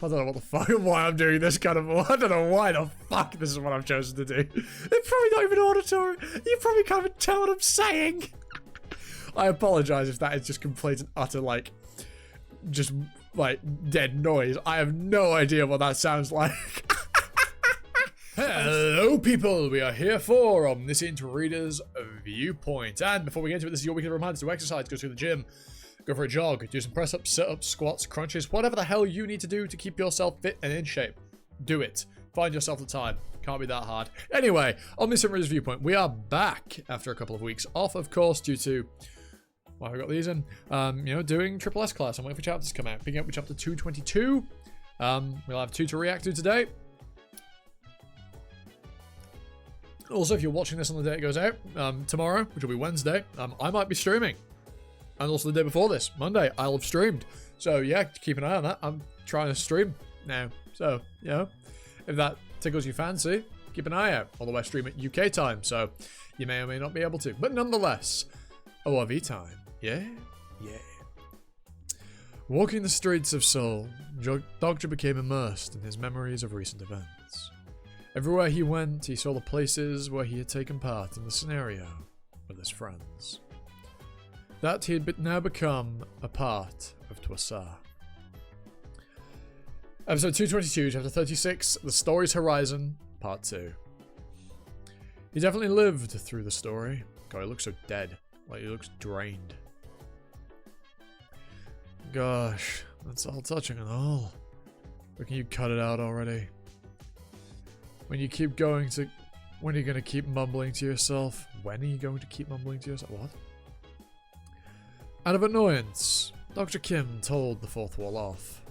I don't know what the fuck, why I'm doing this kind of, I don't know why the fuck this is what I've chosen to do. It's probably not even auditory. You probably can't even tell what I'm saying. I apologize if that is just complete and utter, like, just, like, dead noise. I have no idea what that sounds like. Hello, people. We are here for Omniscient Reader's Viewpoint. And before we get into it, this is your weekly reminder to exercise, go to the gym, go for a jog, do some press-ups, sit-ups, squats, crunches, whatever the hell you need to do to keep yourself fit and in shape. Do it. Find yourself the time. Can't be that hard. Anyway, Omniscient Reader's Viewpoint. We are back after a couple of weeks off, of course, due to... why have I got these in? You know, doing Triple S class. I'm waiting for chapters to come out. Picking up with chapter 222. We'll have 2 to react to today. Also, if you're watching this on the day it goes out, tomorrow, which will be Wednesday, I might be streaming. And also the day before this, Monday, I'll have streamed. So, yeah, keep an eye on that. I'm trying to stream now. So, you know, if that tickles your fancy, keep an eye out. Although I stream at UK time, so you may or may not be able to. But nonetheless, ORV time. Yeah? Yeah. Walking the streets of Seoul, Dokja became immersed in his memories of recent events. Everywhere he went, he saw the places where he had taken part in the scenario with his friends. That he had now become a part of Twasa. Episode 222, Chapter 36, The Story's Horizon, Part 2. He definitely lived through the story. God, he looks so dead. Like, he looks drained. Gosh, that's all touching and all. But can you cut it out already? When you keep going to... when are you going to keep mumbling to yourself? When are you going to keep mumbling to yourself? What? Out of annoyance, Dr. Kim told the fourth wall off.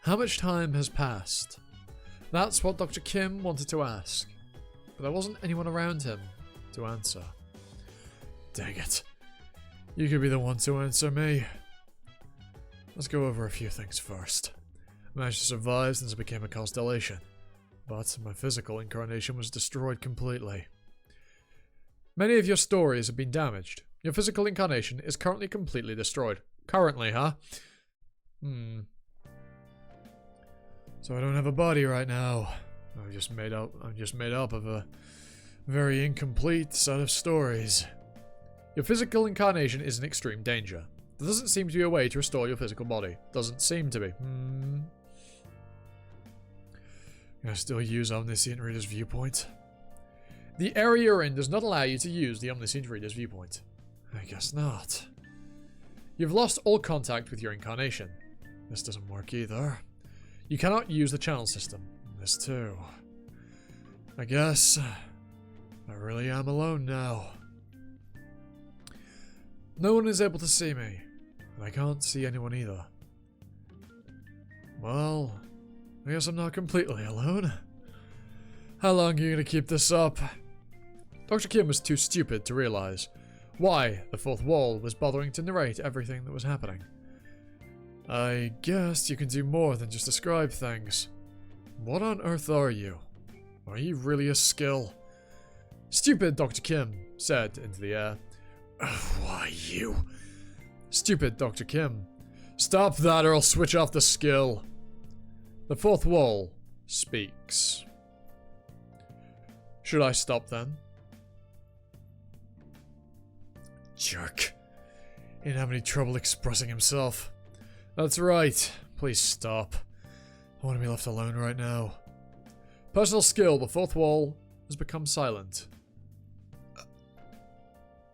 How much time has passed? That's what Dr. Kim wanted to ask. But there wasn't anyone around him to answer. Dang it. You could be the one to answer me. Let's go over a few things first. I managed to survive since I became a constellation, but my physical incarnation was destroyed completely. Many of your stories have been damaged. Your physical incarnation is currently completely destroyed. Currently, huh? So I don't have a body right now. I'm just made up of a very incomplete set of stories. Your physical incarnation is in extreme danger. There doesn't seem to be a way to restore your physical body. Doesn't seem to be. Can I still use Omniscient Reader's Viewpoint? The area you're in does not allow you to use the Omniscient Reader's Viewpoint. I guess not. You've lost all contact with your incarnation. This doesn't work either. You cannot use the channel system. This too. I guess I really am alone now. No one is able to see me, and I can't see anyone either. Well, I guess I'm not completely alone. How long are you going to keep this up? Dr. Kim was too stupid to realize why the fourth wall was bothering to narrate everything that was happening. I guess you can do more than just describe things. What on earth are you? Are you really a skill? Stupid, Dr. Kim said into the air. Why you? Stupid, Dr. Kim. Stop that or I'll switch off the skill. The fourth wall speaks. Should I stop then? Jerk. He didn't have any trouble expressing himself. That's right. Please stop. I want to be left alone right now. Personal skill, the fourth wall has become silent.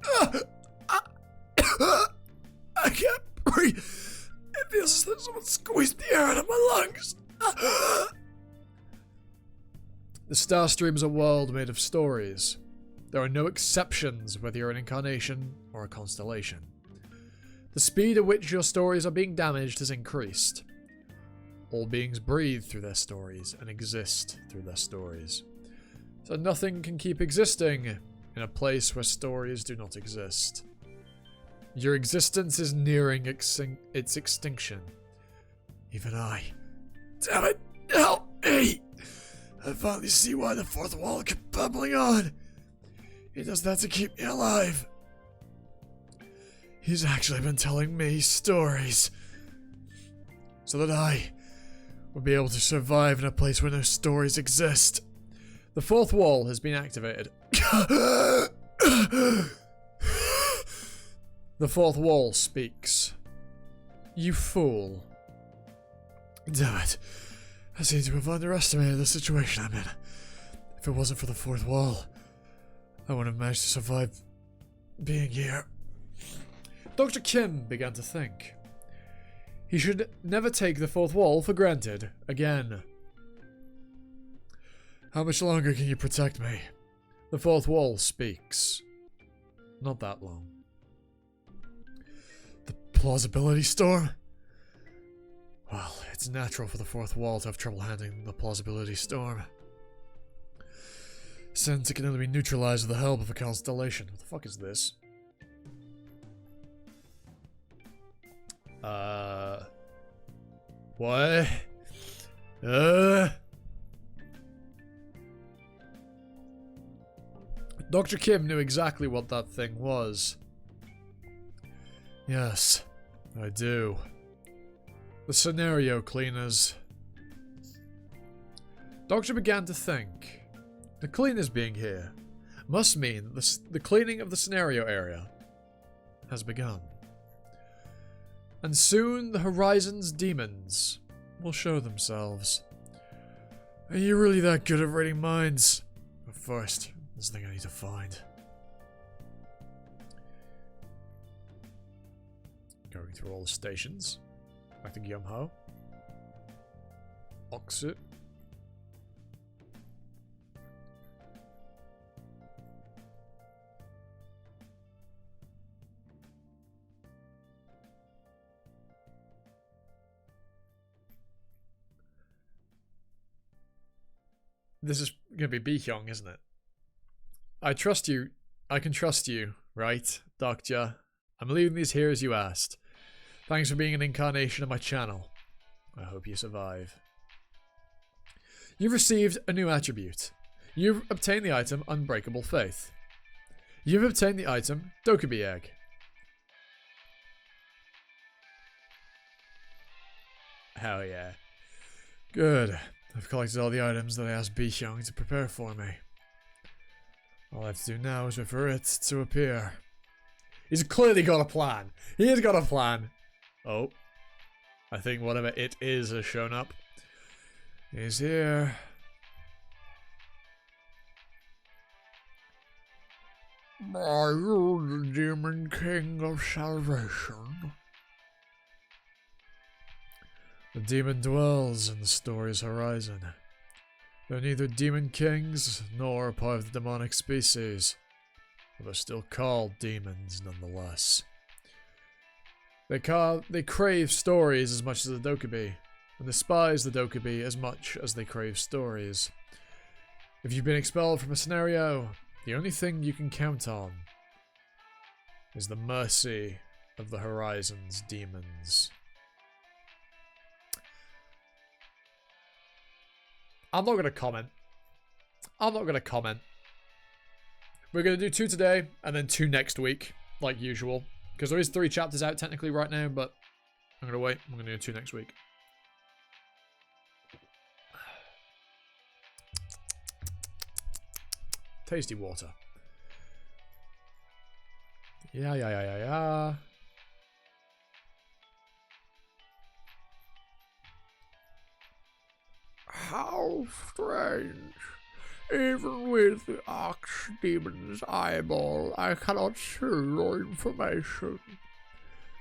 I can't breathe. It feels as though someone squeezed the air out of my lungs. The Star Stream is a world made of stories. There are no exceptions whether you're an incarnation or a constellation. The speed at which your stories are being damaged has increased. All beings breathe through their stories and exist through their stories. So nothing can keep existing in a place where stories do not exist. Your existence is nearing its extinction. Even I. Damn it! Help me! I finally see why the fourth wall kept bubbling on. He does that to keep me alive. He's actually been telling me stories. so that I would be able to survive in a place where no stories exist. The fourth wall has been activated. The fourth wall speaks. You fool. Damn it. I seem to have underestimated the situation I'm in. If it wasn't for the fourth wall, I wouldn't have managed to survive being here. Dr. Kim began to think. He should never take the fourth wall for granted again. How much longer can you protect me? The fourth wall speaks. Not that long. The plausibility storm? Well, it's natural for the fourth wall to have trouble handling the plausibility storm. Since it can only be neutralized with the help of a constellation. What the fuck is this? What? Dr. Kim knew exactly what that thing was. Yes, I do. The scenario cleaners. Doctor began to think. The cleaners being here must mean the cleaning of the scenario area has begun. And soon the Horizon's demons will show themselves. Are you really that good at reading minds? But first, there's something I need to find. Going through all the stations. Back to Gyumho. Oxit. This is going to be Bihyung, isn't it? I trust you. I can trust you, right, Dokja? I'm leaving these here as you asked. Thanks for being an incarnation of my channel. I hope you survive. You've received a new attribute. You've obtained the item Unbreakable Faith. You've obtained the item Dokja Egg. Hell yeah. Good. I've collected all the items that I asked Bihyung to prepare for me. All I have to do now is wait for it to appear. He's clearly got a plan. He has got a plan. Oh. I think whatever it is has shown up. He's here. Are you the Demon King of Salvation? The demon dwells in the story's horizon. They're neither demon kings nor part of the demonic species, but they're still called demons nonetheless. They crave stories as much as the Dokja, and despise the Dokja as much as they crave stories. If you've been expelled from a scenario, the only thing you can count on is the mercy of the Horizon's demons. I'm not going to comment. We're going to do 2 today, and then 2 next week, like usual. Because there is 3 chapters out technically right now, but I'm going to wait. I'm going to do 2 next week. Tasty water. Yeah. How strange. Even with the Archdemon's eyeball, I cannot see your information.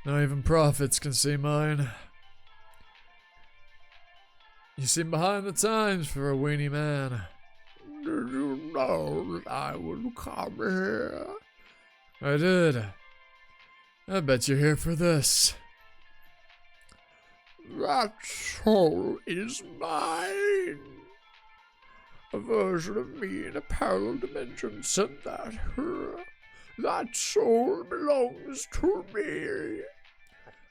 Not even prophets can see mine. You seem behind the times for a weenie man. Did you know that I would come here? I did. I bet you're here for this. That soul is mine. A version of me in a parallel dimension sent that here. That soul belongs to me.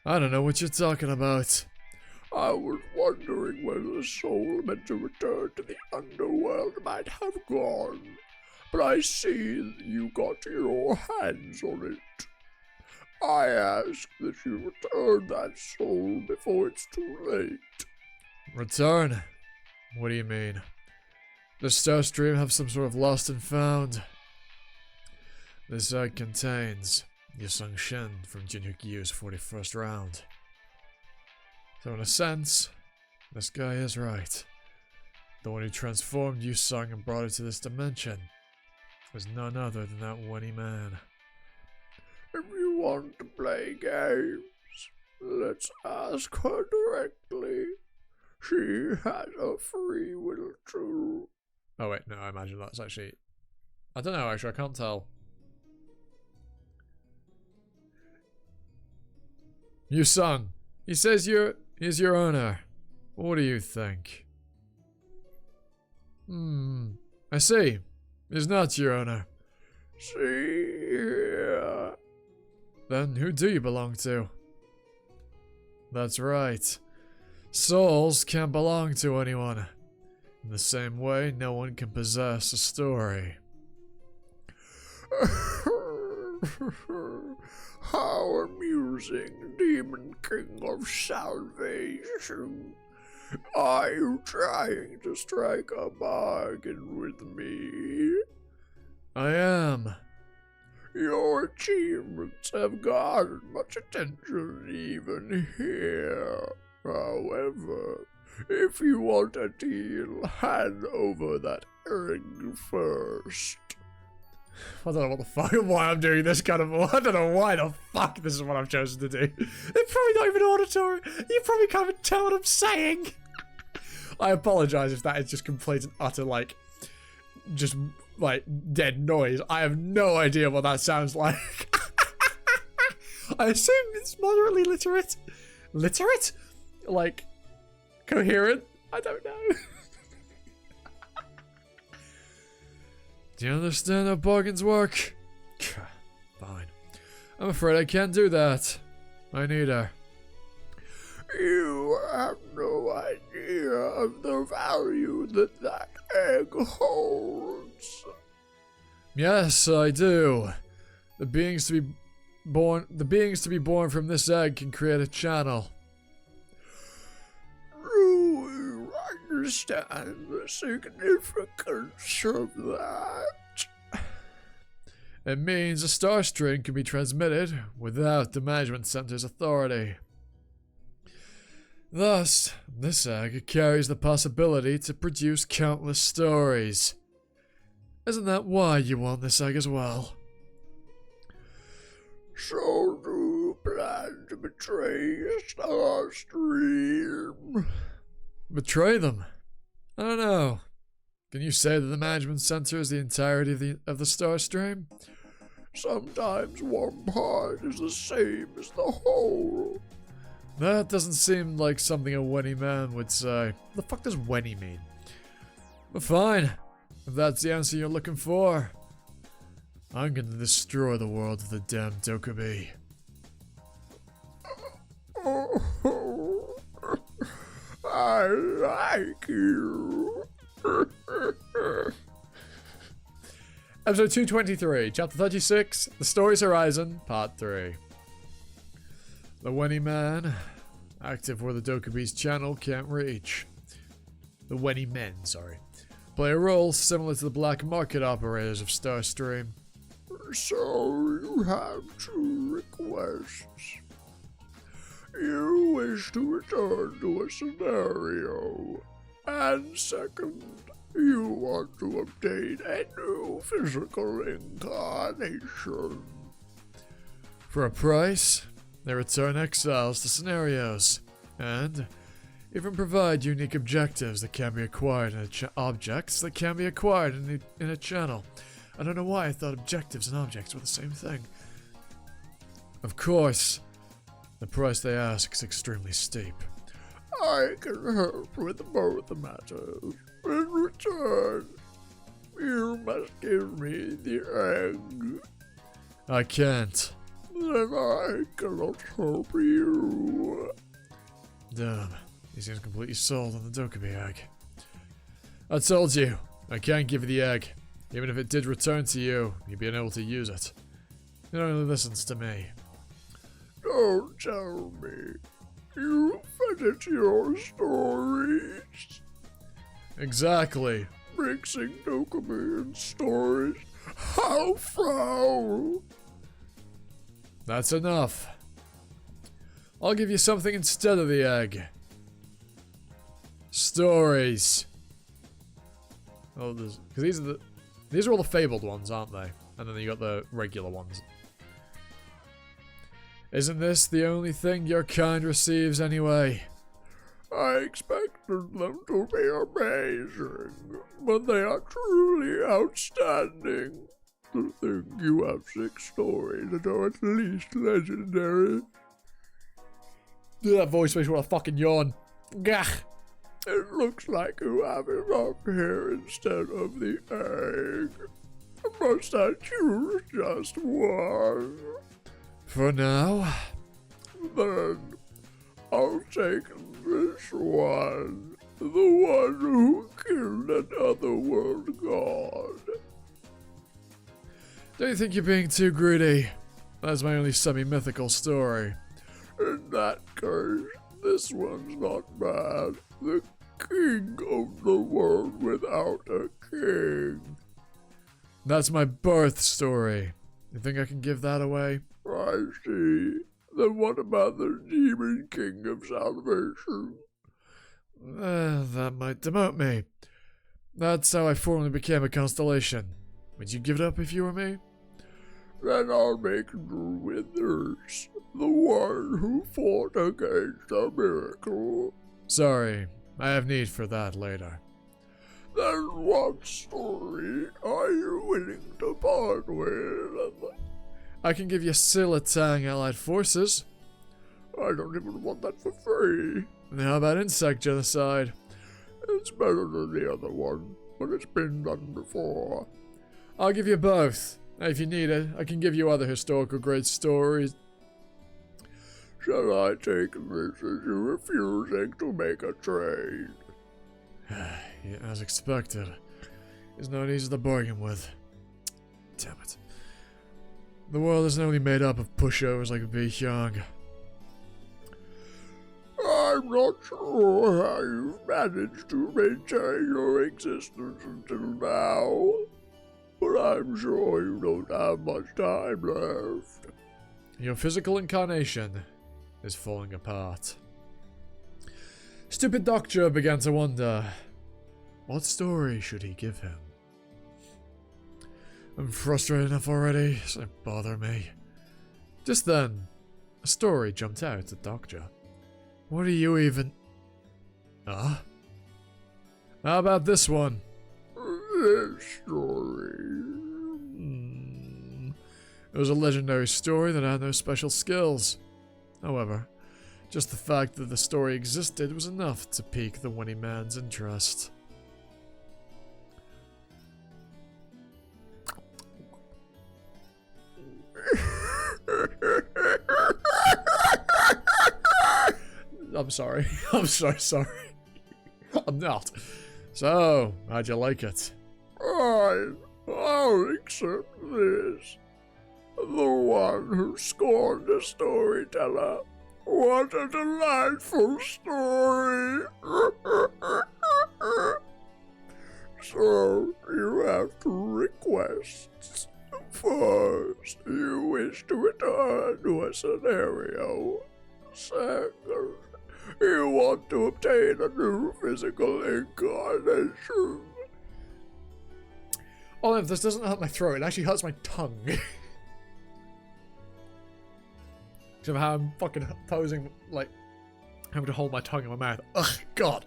I don't know what you're talking about. I was wondering where the soul meant to return to the underworld might have gone. But I see that you got your hands on it. I ask that you return that soul before it's too late. Return? What do you mean? Does Starstream have some sort of lost and found? This egg contains Yusung Shen from Jinhyuk Yu's 41st round. So in a sense, this guy is right. The one who transformed Yusung and brought her to this dimension was none other than that Wenny man. If you want to play games, let's ask her directly. She has a free will too. Oh wait, no, I imagine that's actually... I don't know, actually, I can't tell. Yusung, he says he's your owner. What do you think? I see. He's not your owner. See here. Then who do you belong to? That's right. Souls can't belong to anyone. In the same way, no one can possess a story. How amusing, Demon King of Salvation. Are you trying to strike a bargain with me? I am. Your achievements have garnered much attention even here. However, if you want a deal, hand over that egg first. I don't know what the fuck, why I'm doing this kind of... I don't know why the fuck this is what I've chosen to do. They're probably not even auditory. You probably can't even tell what I'm saying. I apologize if that is just complete and utter, like, just, like, dead noise. I have no idea what that sounds like. I assume it's moderately literate. Literate? Like, coherent? I don't know. Do you understand how bargains work? Fine. I'm afraid I can't do that. I need her. You have no idea of the value that egg holds. Yes, I do. The beings to be born from this egg can create a channel. Do you understand the significance of that? It means a star string can be transmitted without the management center's authority. Thus, this egg carries the possibility to produce countless stories. Isn't that why you want this egg as well? So do you plan to betray Starstream? Betray them? I don't know. Can you say that the management center is the entirety of the star stream? Sometimes one part is the same as the whole. That doesn't seem like something a Wenny man would say. What the fuck does Wenny mean? But fine. If that's the answer you're looking for, I'm gonna destroy the world of the damned Dokja. Oh, I like you. Episode 223, Chapter 36, The Story's Horizon, Part 3. The Wenny man, active where the Dokja's channel can't reach. The Wenny men, sorry, play a role similar to the black market operators of Starstream. So you have two requests. You wish to return to a scenario, and second, you want to obtain a new physical incarnation. For a price, they return exiles to scenarios, and even provide unique objectives that can be acquired in objects that can be acquired in a channel. I don't know why I thought objectives and objects were the same thing. Of course, the price they ask is extremely steep. I can help with both matters. In return, you must give me the egg. I can't. Then I cannot help you. Damn, he seems completely sold on the Dokja egg. I told you, I can't give you the egg. Even if it did return to you, you'd be unable to use it. It only listens to me. Don't tell me. You fed your stories. Exactly. Mixing dopamine stories. How foul! That's enough. I'll give you something instead of the egg. Stories. Oh, because these are all the fabled ones, aren't they? And then you got the regular ones. Isn't this the only thing your kind receives anyway? I expected them to be amazing, but they are truly outstanding. To think you have 6 stories that are at least legendary. That voice makes me want to fucking yawn. Gah! It looks like you have it up here instead of the egg. Must I choose just one? For now. Then I'll take this one. The one who killed an otherworld god. Don't you think you're being too greedy? That's my only semi-mythical story. In that case, this one's not bad. The king of the world without a king. That's my birth story. You think I can give that away? I see. Then what about the demon king of salvation? That might demote me. That's how I formally became a constellation. Would you give it up if you were me? Then I'll make do with this. The one who fought against a miracle. Sorry, I have need for that later. Then what story are you willing to part with? I can give you Silatang allied forces. I don't even want that for free. How about insect genocide? It's better than the other one, but it's been done before. I'll give you both. If you need it, I can give you other historical great stories. Shall I take this as you refusing to make a trade? Yeah, as expected. He's not easy to bargain with. Damn it. The world isn't only made up of pushovers like V. Hyung. I'm not sure how you've managed to maintain your existence until now, but I'm sure you don't have much time left. Your physical incarnation is falling apart. Stupid Dokja began to wonder, what story should he give him? I'm frustrated enough already, so don't bother me. Just then, a story jumped out at Dokja. What are you even... Huh? How about this one? This story... It was a legendary story that had no special skills. However, just the fact that the story existed was enough to pique the winning man's interest. I'm sorry. I'm so sorry. I'm not. So, how'd you like it? I'll accept this. The one who scorned a storyteller. What a delightful story! So, you have two requests. First, you wish to return to a scenario. Second, you want to obtain a new physical incarnation. Olive, this doesn't hurt my throat, it actually hurts my tongue. Because of how I'm fucking posing, like, having to hold my tongue in my mouth. Ugh, God.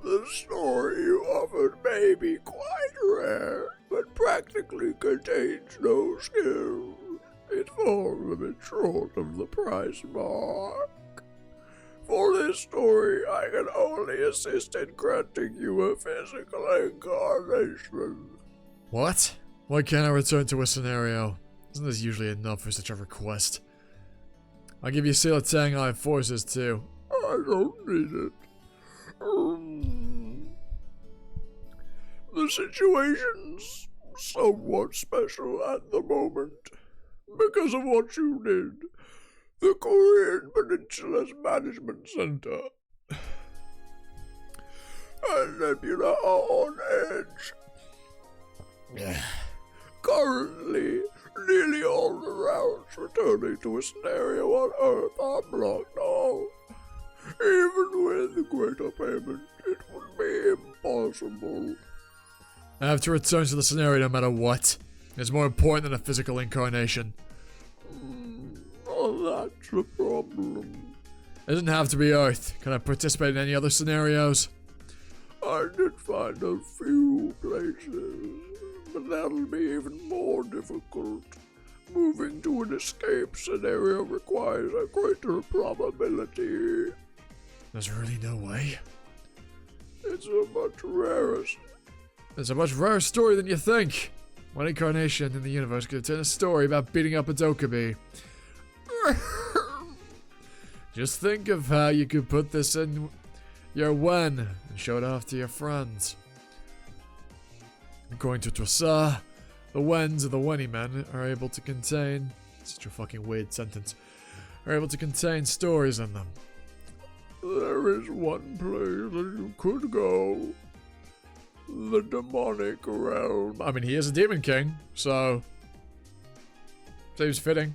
The story you offered may be quite rare, but practically contains no skills. It falls a bit short of the price mark. For this story, I can only assist in granting you a physical incarnation. What? Why can't I return to a scenario? Isn't this usually enough for such a request? I'll give you Silatang Eye forces too. I don't need it. The situation's somewhat special at the moment, because of what you did. the Korean Peninsula's management center. And Nebula are on edge. Currently, nearly all the routes returning to a scenario on Earth are blocked off. Even with greater payment, it would be impossible. I have to return to the scenario no matter what. It's more important than a physical incarnation. Oh, that's the problem. It doesn't have to be Earth. Can I participate in any other scenarios? I did find a few places, but that'll be even more difficult. Moving to an escape scenario requires a greater probability. There's really no way. It's a much rarer. There's a much rarer story than you think. One incarnation in the universe could tell a story about beating up a Dokja. Just think of how you could put this in your Wen and show it off to your friends. According to Dokja, the Wens of the Wenny men are able to contain... Such a fucking weird sentence. Are able to contain stories in them. There is one place that you could go. The demonic realm. I mean, he is a demon king, so... seems fitting.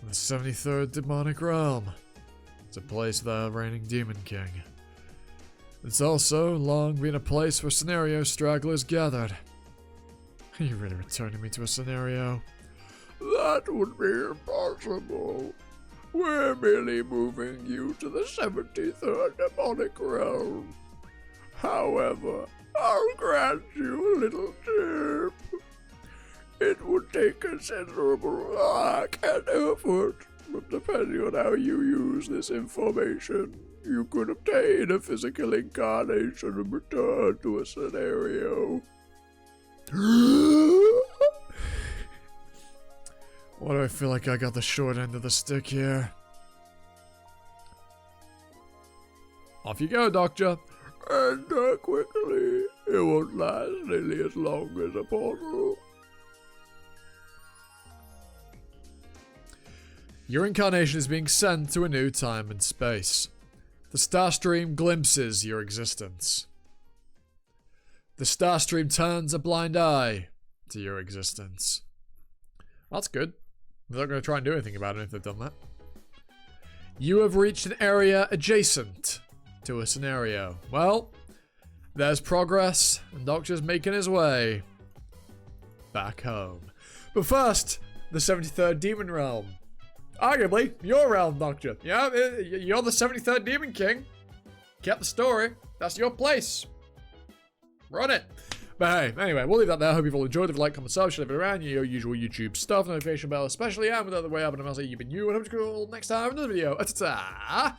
The 73rd demonic realm. It's a place of the reigning demon king. It's also long been a place where scenario stragglers gathered. Are you really returning me to a scenario? That would be impossible. We're merely moving you to the 73rd demonic realm. However, I'll grant you a little tip. It would take considerable luck and effort, but depending on how you use this information, you could obtain a physical incarnation and return to a scenario. Why do I feel like I got the short end of the stick here? Off you go, Dokja. And quickly. It won't last nearly as long as a portal. Your incarnation is being sent to a new time and space. The Starstream glimpses your existence. The Starstream turns a blind eye to your existence. That's good. They're not going to try and do anything about it if they've done that. You have reached an area adjacent to a scenario. Well, there's progress, and Dokja's making his way back home. But first, the 73rd Demon Realm. Arguably, your realm, Dokja. Yeah, you're the 73rd Demon King. Kept the story. That's your place. Run it. But hey, anyway, we'll leave that there. Hope you've all enjoyed. If you like, comment, sub, share it around, your usual YouTube stuff, notification bell especially, and without the way up, and I'll say you've been you, and hope to see you all next time in another video. Ta-ta!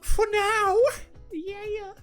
For now, yeah.